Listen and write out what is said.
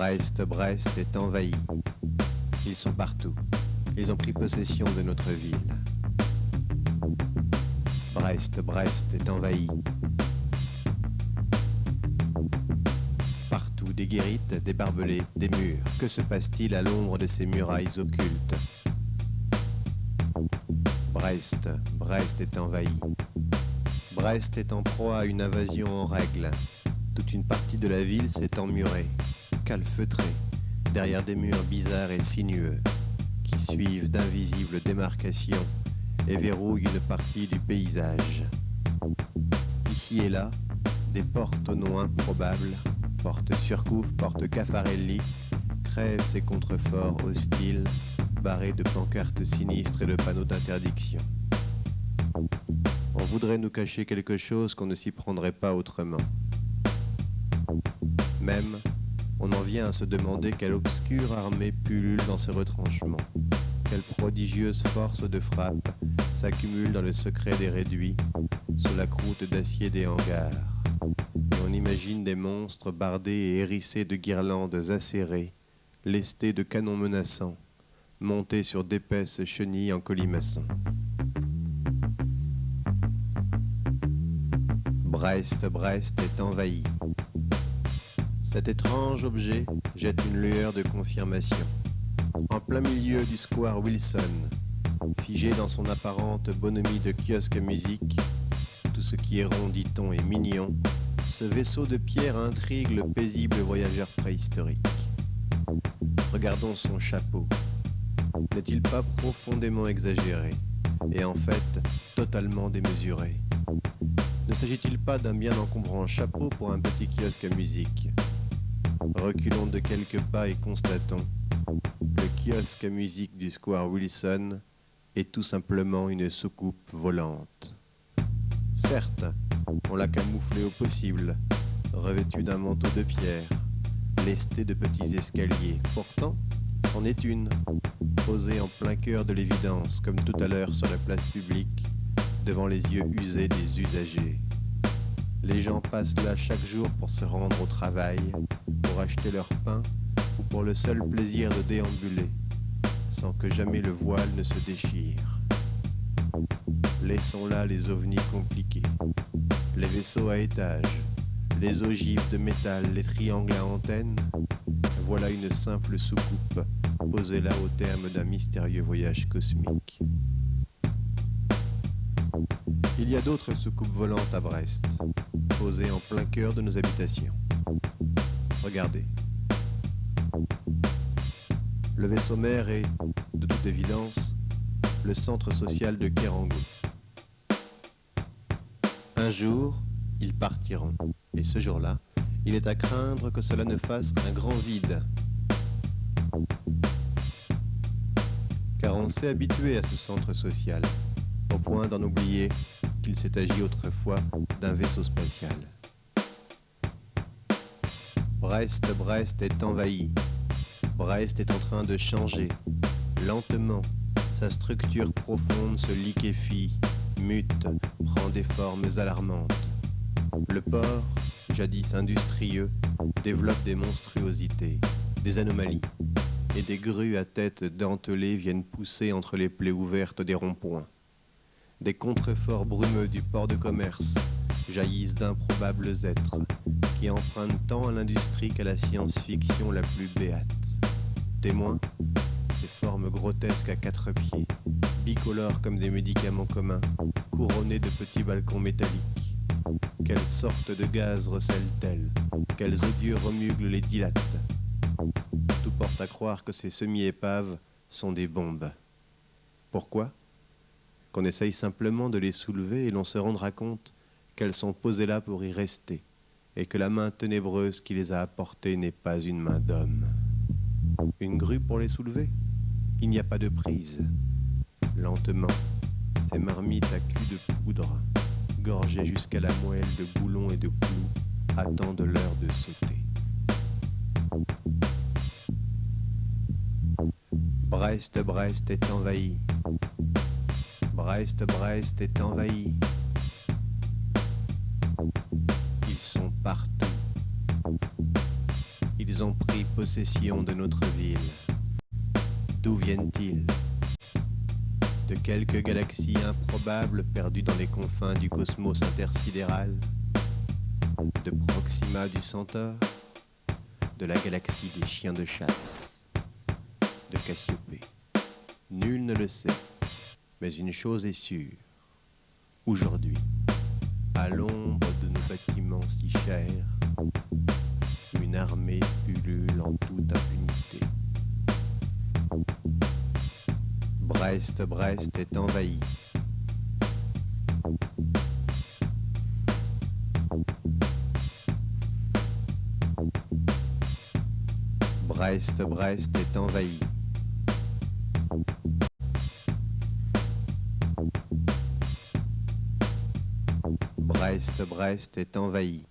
Brest est envahi. Ils sont partout. Ils ont pris possession de notre ville. Brest est envahi. Partout des guérites, des barbelés, des murs. Que se passe-t-il à l'ombre de ces murailles occultes? Brest est envahi. Brest est en proie à une invasion en règle. Toute une partie de la ville s'est emmurée, calfeutrée, derrière des murs bizarres et sinueux, qui suivent d'invisibles démarcations et verrouillent une partie du paysage. Ici et là, des portes aux noms improbables, portes Surcouf, portes Caffarelli, crèvent ces contreforts hostiles, barrés de pancartes sinistres et de panneaux d'interdiction. On voudrait nous cacher quelque chose qu'on ne s'y prendrait pas autrement. Même, on en vient à se demander quelle obscure armée pullule dans ces retranchements, quelle prodigieuse force de frappe s'accumule dans le secret des réduits, sous la croûte d'acier des hangars. Et on imagine des monstres bardés et hérissés de guirlandes acérées, lestés de canons menaçants, montés sur d'épaisses chenilles en colimaçon. Brest est envahi. Cet étrange objet jette une lueur de confirmation. En plein milieu du square Wilson, figé dans son apparente bonhomie de kiosque à musique, tout ce qui est rond, dit-on, est mignon, ce vaisseau de pierre intrigue le paisible voyageur préhistorique. Regardons son chapeau. N'est-il pas profondément exagéré et en fait totalement démesuré? Ne s'agit-il pas d'un bien encombrant chapeau pour un petit kiosque à musique? Reculons de quelques pas et constatons. Le kiosque à musique du square Wilson est tout simplement une soucoupe volante. Certes, on l'a camouflé au possible, revêtu d'un manteau de pierre, lesté de petits escaliers. Pourtant, c'en est une, posée en plein cœur de l'évidence, comme tout à l'heure sur la place publique, devant les yeux usés des usagers. Les gens passent là chaque jour pour se rendre au travail, pour acheter leur pain ou pour le seul plaisir de déambuler, sans que jamais le voile ne se déchire. Laissons là les ovnis compliqués, les vaisseaux à étages, les ogives de métal, les triangles à antennes. Voilà une simple soucoupe posée là au terme d'un mystérieux voyage cosmique. Il y a d'autres soucoupes volantes à Brest, posées en plein cœur de nos habitations. Regardez. Le vaisseau mère est, de toute évidence, le centre social de Kérango. Un jour, ils partiront, et ce jour-là, il est à craindre que cela ne fasse un grand vide. Car on s'est habitué à ce centre social, au point d'en oublier qu'il s'est agi autrefois d'un vaisseau spatial. Brest est envahi. Brest est en train de changer. Lentement, sa structure profonde se liquéfie, mute, prend des formes alarmantes. Le port, jadis industrieux, développe des monstruosités, des anomalies, et des grues à tête dentelée viennent pousser entre les plaies ouvertes des ronds-points. Des contreforts brumeux du port de commerce jaillissent d'improbables êtres qui empruntent tant à l'industrie qu'à la science-fiction la plus béate. Témoins, ces formes grotesques à 4 pieds, bicolores comme des médicaments communs, couronnés de petits balcons métalliques. Quelle sorte de gaz recèlent-elles? Quels odieux remugles les dilatent? Tout porte à croire que ces semi-épaves sont des bombes. Pourquoi? Qu'on essaye simplement de les soulever et l'on se rendra compte qu'elles sont posées là pour y rester, et que la main ténébreuse qui les a apportées n'est pas une main d'homme. Une grue pour les soulever? Il n'y a pas de prise. Lentement, ces marmites à cul de poudre, gorgées jusqu'à la moelle de boulons et de clous, attendent l'heure de sauter. Brest est envahi. Brest est envahi. Ils sont partout. Ils Ils ont pris possession de notre ville. D'où viennent-ils? De quelques galaxies improbables perdues dans les confins du cosmos intersidéral? De Proxima du Centaure? De la galaxie des chiens de chasse? De Cassiopée? Nul ne le sait, mais une chose est sûre. Aujourd'hui, à l'ombre de nos bâtiments si chers, une armée pullule en toute impunité. Brest est envahi. Brest est envahi. Brest est envahi.